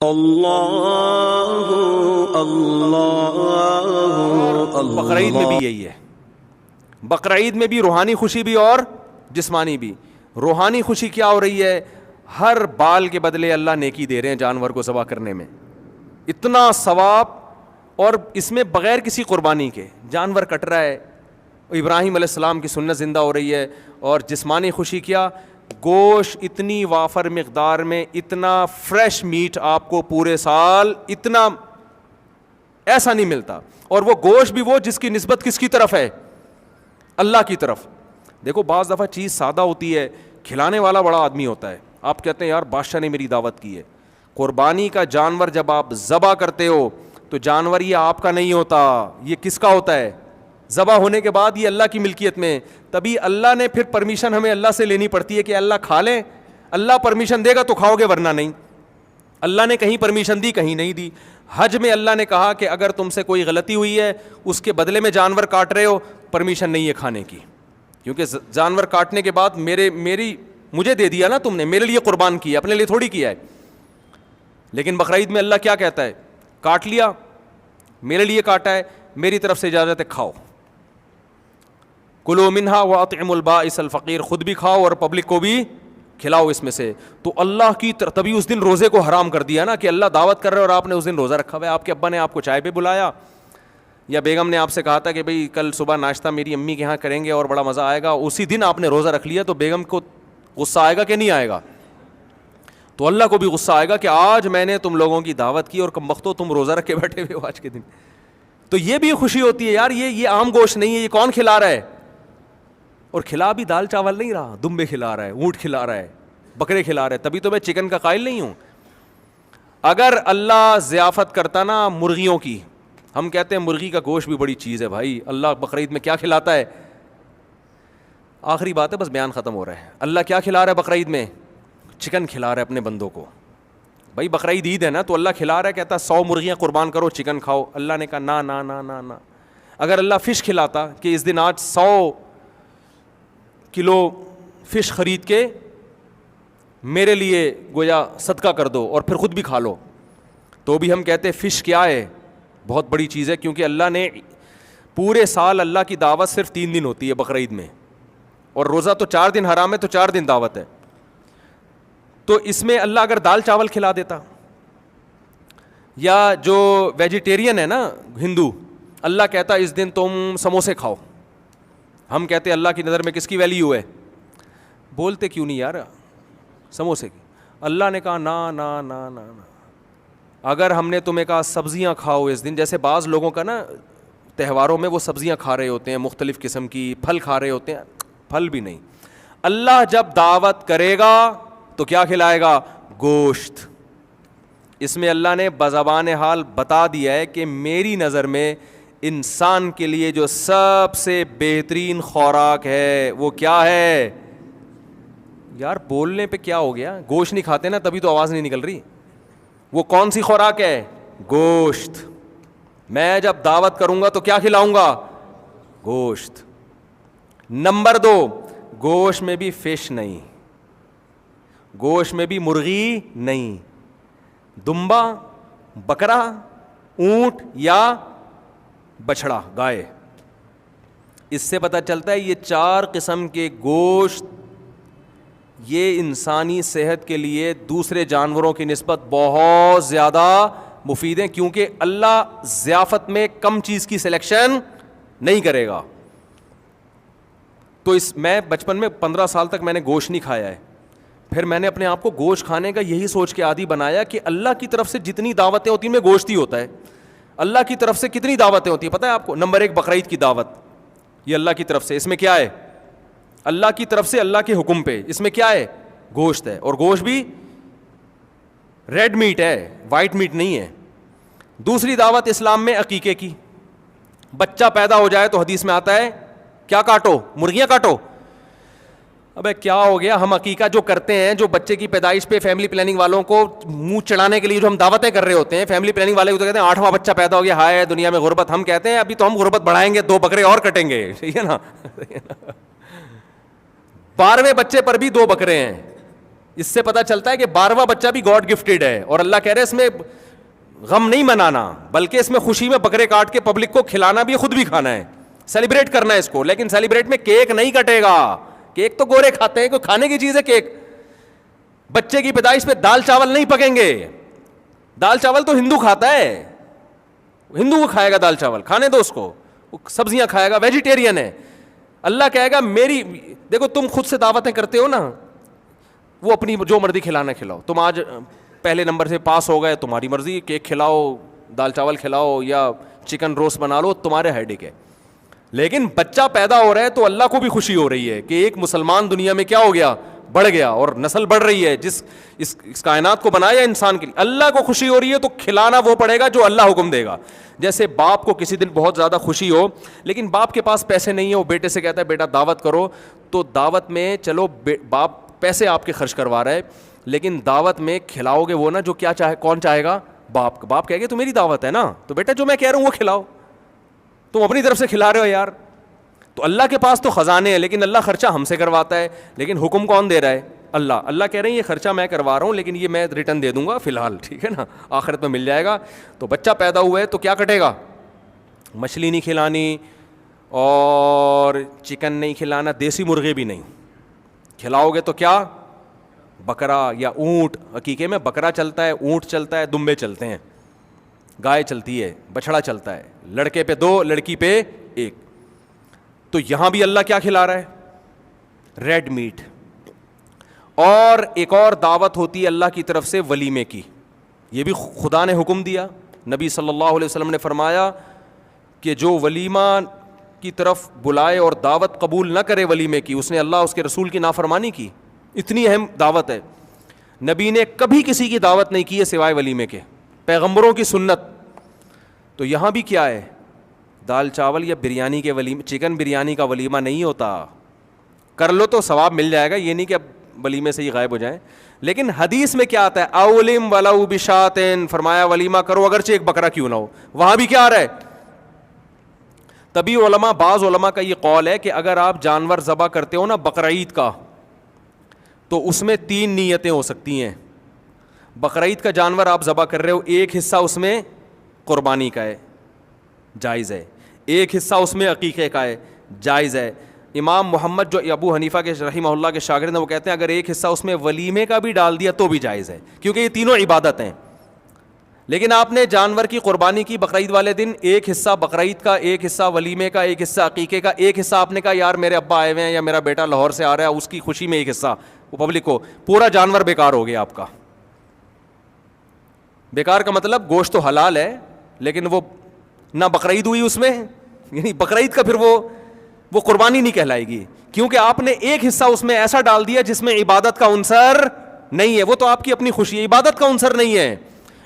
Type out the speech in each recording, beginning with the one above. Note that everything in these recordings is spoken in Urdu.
اللہ اللہ اللہ۔ بقرعید میں بھی یہی ہے، بقرعید میں بھی روحانی خوشی بھی اور جسمانی بھی۔ روحانی خوشی کیا ہو رہی ہے؟ ہر بال کے بدلے اللہ نیکی دے رہے ہیں جانور کو ذبح کرنے میں، اتنا ثواب، اور اس میں بغیر کسی قربانی کے جانور کٹ رہا ہے، ابراہیم علیہ السلام کی سنت زندہ ہو رہی ہے۔ اور جسمانی خوشی کیا؟ گوشت اتنی وافر مقدار میں، اتنا فریش میٹ آپ کو پورے سال اتنا ایسا نہیں ملتا، اور وہ گوشت بھی وہ جس کی نسبت کس کی طرف ہے؟ اللہ کی طرف۔ دیکھو بعض دفعہ چیز سادہ ہوتی ہے، کھلانے والا بڑا آدمی ہوتا ہے، آپ کہتے ہیں یار بادشاہ نے میری دعوت کی ہے۔ قربانی کا جانور جب آپ ذبح کرتے ہو تو جانور یہ آپ کا نہیں ہوتا، یہ کس کا ہوتا ہے؟ ذبح ہونے کے بعد یہ اللہ کی ملکیت میں، تبھی اللہ نے پھر پرمیشن ہمیں اللہ سے لینی پڑتی ہے کہ اللہ کھا لیں۔ اللہ پرمیشن دے گا تو کھاؤ گے، ورنہ نہیں۔ اللہ نے کہیں پرمیشن دی، کہیں نہیں دی۔ حج میں اللہ نے کہا کہ اگر تم سے کوئی غلطی ہوئی ہے، اس کے بدلے میں جانور کاٹ رہے ہو، پرمیشن نہیں ہے کھانے کی، کیونکہ جانور کاٹنے کے بعد مجھے دے دیا نا تم نے، میرے لیے قربان کیا، اپنے لیے تھوڑی کیا ہے۔ لیکن بقرعید میں اللہ کیا کہتا ہے؟ کاٹ لیا، میرے لیے کاٹا ہے، میری طرف سے اجازت ہے، کھاؤ۔ کلوا منہا واطعموا البائس الفقیر، خود بھی کھاؤ اور پبلک کو بھی کھلاؤ اس میں سے۔ تو اللہ کی تبھی اس دن روزے کو حرام کر دیا نا، کہ اللہ دعوت کر رہے اور آپ نے اس دن روزہ رکھا ہوا ہے، آپ کے ابا نے آپ کو چائے پہ بلایا، یا بیگم نے آپ سے کہا تھا کہ بھئی کل صبح ناشتہ میری امی کے ہاں کریں گے اور بڑا مزہ آئے گا، اسی دن آپ نے روزہ رکھ لیا، تو بیگم کو غصہ آئے گا کہ نہیں آئے گا؟ تو اللہ کو بھی غصہ آئے گا کہ آج میں نے تم لوگوں کی دعوت کی اور کمبختو تم روزہ رکھ کے بیٹھے ہوئے ہو آج کے دن۔ تو یہ بھی خوشی ہوتی ہے یار، یہ عام گوشت نہیں ہے، یہ کون کھلا رہا ہے؟ اور کھلا بھی دال چاول نہیں رہا، دمبے کھلا رہا ہے، اونٹ کھلا رہا ہے، بکرے کھلا رہا ہے، تبھی تو میں چکن کا قائل نہیں ہوں۔ اگر اللہ ضیافت کرتا نا مرغیوں کی، ہم کہتے ہیں مرغی کا گوشت بھی بڑی چیز ہے بھائی، اللہ بقرعید میں کیا کھلاتا ہے؟ آخری بات ہے، بس بیان ختم ہو رہا ہے۔ اللہ کیا کھلا رہا ہے بقرعید میں؟ چکن کھلا رہا ہے اپنے بندوں کو۔ بھائی بقرعید عید ہے نا، تو اللہ کھلا رہا ہے، کہتا ہے 100 مرغیاں قربان کرو، چکن کھاؤ۔ اللہ نے کہا نا نا نا نا نا۔ اگر اللہ فش کھلاتا کہ اس دن آج 100 کلو فش خرید کے میرے لیے گویا صدقہ کر دو اور پھر خود بھی کھا لو، تو بھی ہم کہتے ہیں فش کیا ہے؟ بہت بڑی چیز ہے، کیونکہ اللہ نے پورے سال اللہ کی دعوت صرف 3 دن ہوتی ہے بقرعید میں، اور روزہ تو 4 دن حرام ہے، تو 4 دن دعوت ہے۔ تو اس میں اللہ اگر دال چاول کھلا دیتا، یا جو ویجیٹیرین ہے نا ہندو، اللہ کہتا اس دن تم سموسے کھاؤ، ہم کہتے اللہ کی نظر میں کس کی ویلیو ہے؟ بولتے کیوں نہیں یار سموسے کی؟ اللہ نے کہا نا نا نا نا نا۔ اگر ہم نے تمہیں کہا سبزیاں کھاؤ اس دن، جیسے بعض لوگوں کا نا تہواروں میں وہ سبزیاں کھا رہے ہوتے ہیں، مختلف قسم کی پھل کھا رہے ہوتے ہیں، پھل بھی نہیں۔ اللہ جب دعوت کرے گا تو کیا کھلائے گا؟ گوشت۔ اس میں اللہ نے بزبان حال بتا دیا ہے کہ میری نظر میں انسان کے لیے جو سب سے بہترین خوراک ہے وہ کیا ہے؟ یار بولنے پہ کیا ہو گیا؟ گوشت نہیں کھاتے نا تبھی تو آواز نہیں نکل رہی۔ وہ کون سی خوراک ہے؟ گوشت۔ میں جب دعوت کروں گا تو کیا کھلاؤں گا؟ گوشت۔ نمبر 2، گوشت میں بھی فش نہیں، گوشت میں بھی مرغی نہیں، دمبا، بکرا، اونٹ یا بچھڑا، گائے۔ اس سے پتہ چلتا ہے یہ 4 قسم کے گوشت یہ انسانی صحت کے لیے دوسرے جانوروں کی نسبت بہت زیادہ مفید ہیں، کیونکہ اللہ ضیافت میں کم چیز کی سلیکشن نہیں کرے گا۔ تو میں بچپن میں 15 سال تک میں نے گوشت نہیں کھایا ہے، پھر میں نے اپنے آپ کو گوشت کھانے کا یہی سوچ کے عادی بنایا کہ اللہ کی طرف سے جتنی دعوتیں ہوتی ہیں میں گوشت ہی ہوتا ہے۔ اللہ کی طرف سے کتنی دعوتیں ہوتی ہیں پتہ ہے آپ کو؟ نمبر 1 بقرعید کی دعوت، یہ اللہ کی طرف سے، اس میں کیا ہے؟ اللہ کی طرف سے اللہ کے حکم پہ، اس میں کیا ہے؟ گوشت ہے، اور گوشت بھی ریڈ میٹ ہے، وائٹ میٹ نہیں ہے۔ دوسری دعوت اسلام میں عقیقے کی، بچہ پیدا ہو جائے تو حدیث میں آتا ہے کیا کاٹو؟ مرغیاں کاٹو۔ ابے کیا ہو گیا؟ ہم عقیقہ جو کرتے ہیں، جو بچے کی پیدائش پہ فیملی پلاننگ والوں کو منہ چڑھانے کے لیے جو ہم دعوتیں کر رہے ہوتے ہیں، فیملی پلاننگ والے کو تو کہتے ہیں 8واں بچہ پیدا ہو گیا، ہائے دنیا میں غربت، ہم کہتے ہیں ابھی تو ہم غربت بڑھائیں گے، 2 بکرے اور کٹیں گے، ٹھیک ہے نا؟ 12ویں بچے پر بھی 2 بکرے ہیں، اس سے پتہ چلتا ہے کہ 12واں بچہ بھی گاڈ گفٹیڈ ہے, اور اللہ کہہ رہے اس میں غم نہیں منانا بلکہ اس میں خوشی میں بکرے کاٹ کے پبلک کو کھلانا بھی, خود بھی کھانا ہے, سیلیبریٹ کرنا ہے اس کو. لیکن سیلیبریٹ میں کیک نہیں کٹے گا, کیک تو گورے کھاتے ہیں, کوئی کھانے کی چیز ہے کیک. بچے کی پیدائش پہ دال چاول نہیں پکیں گے, دال چاول تو ہندو کھاتا ہے, ہندو کو کھائے گا دال چاول, کھانے دو اس کو, سبزیاں کھائے گا, ویجیٹیرین ہے. اللہ کہے گا میری, دیکھو تم خود سے دعوتیں کرتے ہو نا, وہ اپنی جو مرضی کھلانا کھلاؤ, تم آج پہلے نمبر سے پاس ہو گئے, تمہاری مرضی, کیک کھلاؤ, دال چاول کھلاؤ یا چکن روسٹ بنا لو, تمہارے ہیڈک ہے. لیکن بچہ پیدا ہو رہا ہے تو اللہ کو بھی خوشی ہو رہی ہے کہ ایک مسلمان دنیا میں کیا ہو گیا, بڑھ گیا, اور نسل بڑھ رہی ہے. جس اس کائنات کو بنایا انسان کے لیے, اللہ کو خوشی ہو رہی ہے, تو کھلانا وہ پڑے گا جو اللہ حکم دے گا. جیسے باپ کو کسی دن بہت زیادہ خوشی ہو, لیکن باپ کے پاس پیسے نہیں ہیں, وہ بیٹے سے کہتا ہے بیٹا دعوت کرو, تو دعوت میں چلو باپ پیسے آپ کے خرچ کروا رہا ہے, لیکن دعوت میں کھلاؤ گے وہ نا جو کیا چاہے, کون چاہے گا, باپ کہے گا تو میری دعوت ہے نا, تو بیٹا جو میں کہہ رہا ہوں وہ کھلاؤ, تم اپنی طرف سے کھلا رہے ہو یار. تو اللہ کے پاس تو خزانے ہیں, لیکن اللہ خرچہ ہم سے کرواتا ہے, لیکن حکم کون دے رہا ہے, اللہ کہہ رہے ہیں یہ خرچہ میں کروا رہا ہوں, لیکن یہ میں ریٹرن دے دوں گا فی الحال, ٹھیک ہے نا, آخرت میں مل جائے گا. تو بچہ پیدا ہوا ہے تو کیا کٹے گا, مچھلی نہیں کھلانی اور چکن نہیں کھلانا, دیسی مرغے بھی نہیں کھلاؤ گے, تو کیا بکرا یا اونٹ, عقیقے میں بکرا چلتا ہے, اونٹ چلتا ہے, دمبے چلتے ہیں, گائے چلتی ہے, بچڑا چلتا ہے, لڑکے پہ 2 لڑکی پہ 1. تو یہاں بھی اللہ کیا کھلا رہا ہے, ریڈ میٹ. اور ایک اور دعوت ہوتی ہے اللہ کی طرف سے ولیمے کی, یہ بھی خدا نے حکم دیا. نبی صلی اللہ علیہ وسلم نے فرمایا کہ جو ولیمہ کی طرف بلائے اور دعوت قبول نہ کرے ولیمے کی, اس نے اللہ اس کے رسول کی نافرمانی کی. اتنی اہم دعوت ہے. نبی نے کبھی کسی کی دعوت نہیں کی ہے سوائے ولیمے کے, پیغمبروں کی سنت. تو یہاں بھی کیا ہے, دال چاول یا بریانی کے ولیمے, چکن بریانی کا ولیمہ نہیں ہوتا. کر لو تو ثواب مل جائے گا, یہ نہیں کہ اب ولیمے سے ہی غائب ہو جائیں. لیکن حدیث میں کیا آتا ہے, اولم ولو بشاتن, فرمایا ولیمہ کرو اگرچہ ایک بکرا کیوں نہ ہو. وہاں بھی کیا آ رہا ہے, تبھی علماء, بعض علماء کا یہ قول ہے کہ اگر آپ جانور ذبح کرتے ہو نا بقرعید کا, تو اس میں 3 نیتیں ہو سکتی ہیں. بقرعید کا جانور آپ ذبح کر رہے ہو, ایک حصہ اس میں قربانی کا ہے, جائز ہے, ایک حصہ اس میں عقیقے کا ہے, جائز ہے. امام محمد جو ابو حنیفہ کے رحمہ اللہ کے شاگرد ہیں, وہ کہتے ہیں اگر ایک حصہ اس میں ولیمے کا بھی ڈال دیا تو بھی جائز ہے, کیونکہ یہ تینوں عبادت ہیں. لیکن آپ نے جانور کی قربانی کی بقرعید والے دن, ایک حصہ بقرعید کا, ایک حصہ ولیمے کا, ایک حصہ عقیقے کا, ایک حصہ آپ نے کہا یار میرے ابا آئے ہوئے ہیں یا میرا بیٹا لاہور سے آ رہا ہے, اس کی خوشی میں ایک حصہ وہ پبلک کو, پورا جانور بیکار ہو گیا آپ کا. بیکار کا مطلب گوشت تو حلال ہے لیکن وہ نہ بقرعید ہوئی اس میں, یعنی بقرعید کا پھر وہ قربانی نہیں کہلائے گی, کیونکہ آپ نے ایک حصہ اس میں ایسا ڈال دیا جس میں عبادت کا عنصر نہیں ہے. وہ تو آپ کی اپنی خوشی ہے, عبادت کا عنصر نہیں ہے.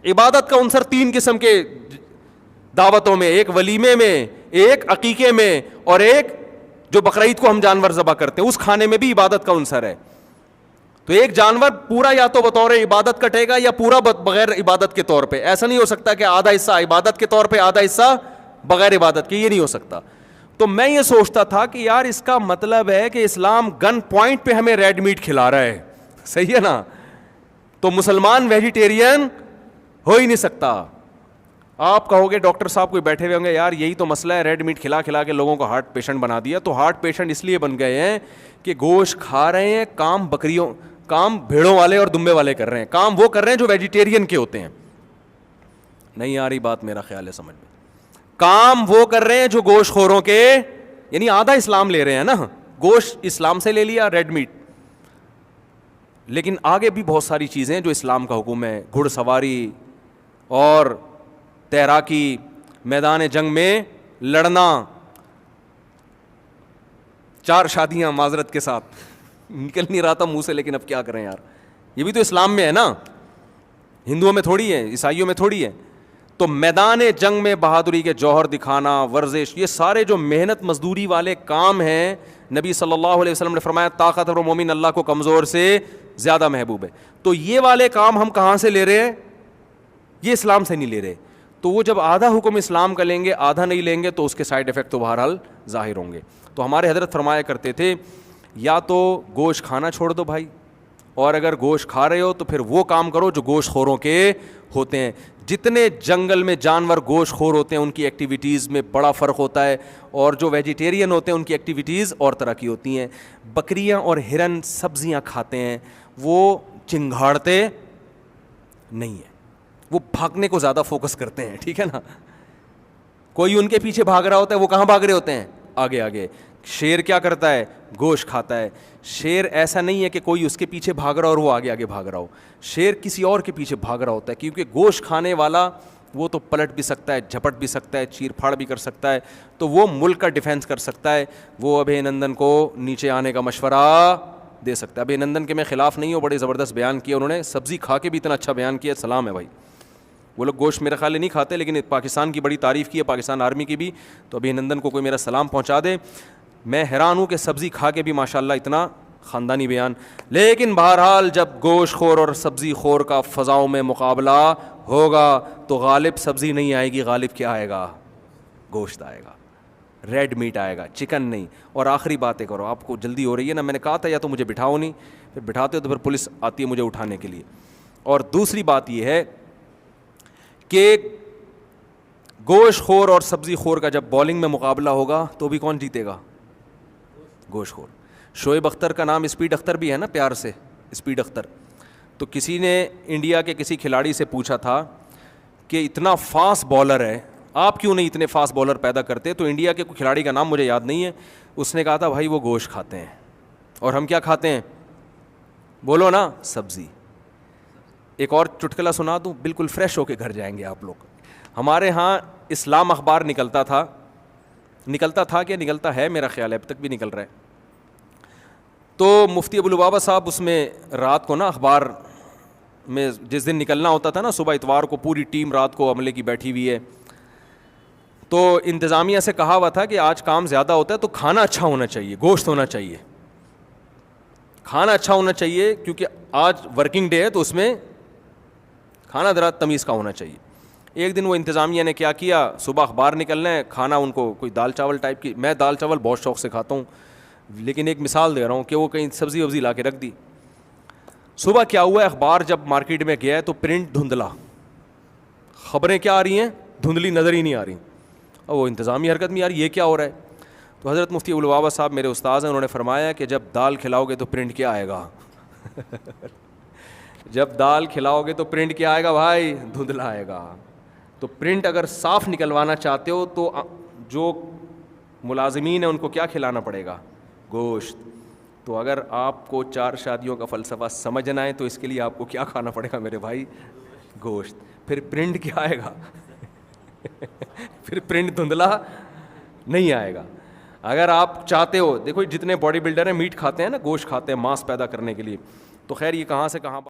عبادت کا عنصر 3 قسم کے دعوتوں میں, ایک ولیمے میں, ایک عقیقے میں, اور ایک جو بقرعید کو ہم جانور ذبح کرتے ہیں اس کھانے میں بھی عبادت کا عنصر ہے. تو ایک جانور پورا یا تو بطور عبادت کٹے گا یا پورا بغیر عبادت کے طور پہ. ایسا نہیں ہو سکتا کہ آدھا حصہ عبادت کے طور پہ آدھا حصہ بغیر عبادت کے, یہ نہیں ہو سکتا. تو میں یہ سوچتا تھا کہ یار اس کا مطلب ہے کہ اسلام گن پوائنٹ پہ ہمیں ریڈ میٹ کھلا رہا ہے, صحیح ہے نا, تو مسلمان ویجیٹیرین ہو ہی نہیں سکتا. آپ کہو گے ڈاکٹر صاحب کوئی بیٹھے ہوئے ہوں گے یار یہی تو مسئلہ ہے, ریڈ میٹ کھلا کھلا کے لوگوں کو ہارٹ پیشنٹ بنا دیا. تو ہارٹ پیشنٹ اس لیے بن گئے ہیں کہ گوشت کھا رہے ہیں, کام بھیڑوں والے اور دمبے والے کر رہے ہیں, کام وہ کر رہے ہیں جو ویجیٹیرین کے ہوتے ہیں. نہیں آ رہی بات, میرا خیال ہے سمجھ میں. کام وہ کر رہے ہیں جو گوشت خوروں کے, یعنی آدھا اسلام لے رہے ہیں نا, گوشت اسلام سے لے لیا ریڈ میٹ, لیکن آگے بھی بہت ساری چیزیں ہیں جو اسلام کا حکم ہے, گھڑ سواری اور تیراکی, میدان جنگ میں لڑنا, 4 شادیاں معذرت کے ساتھ نکل نہیں رہا تھا منہ سے, لیکن اب کیا کریں یار, یہ بھی تو اسلام میں ہے نا, ہندوؤں میں تھوڑی ہے, عیسائیوں میں تھوڑی ہے. تو میدان جنگ میں بہادری کے جوہر دکھانا, ورزش, یہ سارے جو محنت مزدوری والے کام ہیں, نبی صلی اللہ علیہ وسلم نے فرمایا طاقتور مومن اللہ کو کمزور سے زیادہ محبوب ہے. تو یہ والے کام ہم کہاں سے لے رہے ہیں, یہ اسلام سے نہیں لے رہے. تو وہ جب آدھا حکم اسلام کا لیں گے آدھا نہیں لیں گے تو اس کے سائڈ افیکٹ تو بہرحال ظاہر ہوں گے. تو ہمارے حضرت فرمایا کرتے تھے یا تو گوشت کھانا چھوڑ دو بھائی, اور اگر گوشت کھا رہے ہو تو پھر وہ کام کرو جو گوشت خوروں کے ہوتے ہیں. جتنے جنگل میں جانور گوشت خور ہوتے ہیں ان کی ایکٹیویٹیز میں بڑا فرق ہوتا ہے, اور جو ویجیٹیرین ہوتے ہیں ان کی ایکٹیویٹیز اور طرح کی ہوتی ہیں. بکریاں اور ہرن سبزیاں کھاتے ہیں, وہ چنگھاڑتے نہیں ہیں, وہ بھاگنے کو زیادہ فوکس کرتے ہیں, ٹھیک ہے نا. کوئی ان کے پیچھے بھاگ رہا ہوتا ہے, وہ کہاں بھاگ رہے ہوتے ہیں؟ آگے آگے. شیر کیا کرتا ہے؟ گوشت کھاتا ہے. شیر ایسا نہیں ہے کہ کوئی اس کے پیچھے بھاگ رہا اور وہ آگے آگے بھاگ رہا ہو, شیر کسی اور کے پیچھے بھاگ رہا ہوتا ہے, کیونکہ گوشت کھانے والا وہ تو پلٹ بھی سکتا ہے, جھپٹ بھی سکتا ہے, چیر پھاڑ بھی کر سکتا ہے, تو وہ ملک کا ڈیفینس کر سکتا ہے. وہ ابھے نندن کو نیچے آنے کا مشورہ دے سکتا ہے. ابھے نندن کے میں خلاف نہیں ہوں, بڑے زبردست بیان کیا انہوں نے, سبزی کھا کے بھی اتنا اچھا بیان کیا, سلام ہے بھائی. وہ لوگ گوشت میرے خیال نہیں کھاتے, لیکن پاکستان کی بڑی تعریف کی ہے, پاکستان آرمی کی بھی, تو ابھی نندن کو کوئی میرا سلام پہنچا دے. میں حیران ہوں کہ سبزی کھا کے بھی ماشاءاللہ اتنا خاندانی بیان. لیکن بہرحال جب گوشت خور اور سبزی خور کا فضاؤں میں مقابلہ ہوگا تو غالب سبزی نہیں آئے گی, غالب کیا آئے گا؟ گوشت آئے گا, ریڈ میٹ آئے گا, چکن نہیں. اور آخری باتیں کرو, آپ کو جلدی ہو رہی ہے نا, میں نے کہا تھا یا تو مجھے بٹھاؤ نہیں, پھر بٹھاتے ہو تو پھر پولیس آتی ہے مجھے اٹھانے کے لیے. اور دوسری بات یہ ہے کہ گوشت خور اور سبزی خور کا جب بالنگ میں مقابلہ ہوگا تو بھی کون جیتے گا؟ گوشت خور. شعیب اختر کا نام اسپیڈ اختر بھی ہے نا, پیار سے اسپیڈ اختر. تو کسی نے انڈیا کے کسی کھلاڑی سے پوچھا تھا کہ اتنا فاسٹ بالر ہے, آپ کیوں نہیں اتنے فاسٹ بالر پیدا کرتے؟ تو انڈیا کے کوئی کھلاڑی کا نام مجھے یاد نہیں ہے, اس نے کہا تھا بھائی وہ گوشت کھاتے ہیں, اور ہم کیا کھاتے ہیں؟ بولو نا, سبزی. ایک اور چٹکلا سنا دوں, بالکل فریش ہو کے گھر جائیں گے آپ لوگ. ہمارے ہاں اسلام اخبار نکلتا تھا کہ نکلتا ہے, میرا خیال ہے اب تک بھی نکل رہا ہے. تو مفتی ابو لبابہ صاحب اس میں رات کو نا اخبار میں جس دن نکلنا ہوتا تھا نا, صبح اتوار کو پوری ٹیم رات کو عملے کی بیٹھی ہوئی ہے, تو انتظامیہ سے کہا ہوا تھا کہ آج کام زیادہ ہوتا ہے تو کھانا اچھا ہونا چاہیے, گوشت ہونا چاہیے, کھانا اچھا ہونا چاہیے, کیونکہ آج ورکنگ ڈے ہے تو اس میں کھانا ذرا تمیز کا ہونا چاہیے. ایک دن وہ انتظامیہ نے کیا کیا, صبح اخبار نکلنا ہے, کھانا ان کو کوئی دال چاول ٹائپ کی, میں دال چاول بہت شوق سے کھاتا ہوں, لیکن ایک مثال دے رہا ہوں کہ وہ کہیں سبزی وبزی لا کے رکھ دی. صبح کیا ہوا ہے, اخبار جب مارکیٹ میں گیا ہے تو پرنٹ دھندلا, خبریں کیا آ رہی ہیں, دھندلی, نظر ہی نہیں آ رہی. اور وہ انتظامی حرکت میں, یار یہ کیا ہو رہا ہے؟ تو حضرت مفتی ابو لبابہ صاحب میرے استاذ ہیں, انہوں نے فرمایا کہ جب دال کھلاؤ گے تو پرنٹ کیا آئے گا؟ جب دال کھلاؤ گے تو پرنٹ کیا آئے گا بھائی؟ دھندلا آئے گا. تو پرنٹ اگر صاف نکلوانا چاہتے ہو تو جو ملازمین ہیں ان کو کیا کھلانا پڑے گا؟ گوشت. تو اگر آپ کو 4 شادیوں کا فلسفہ سمجھنا ہے تو اس کے لیے آپ کو کیا کھانا پڑے گا میرے بھائی؟ گوشت. پھر پرنٹ کیا آئے گا؟ پھر پرنٹ دھندلا نہیں آئے گا. اگر آپ چاہتے ہو, دیکھو جتنے باڈی بلڈر ہیں میٹ کھاتے ہیں نا, گوشت کھاتے ہیں ماس پیدا کرنے کے لیے, تو خیر یہ کہاں سے کہاں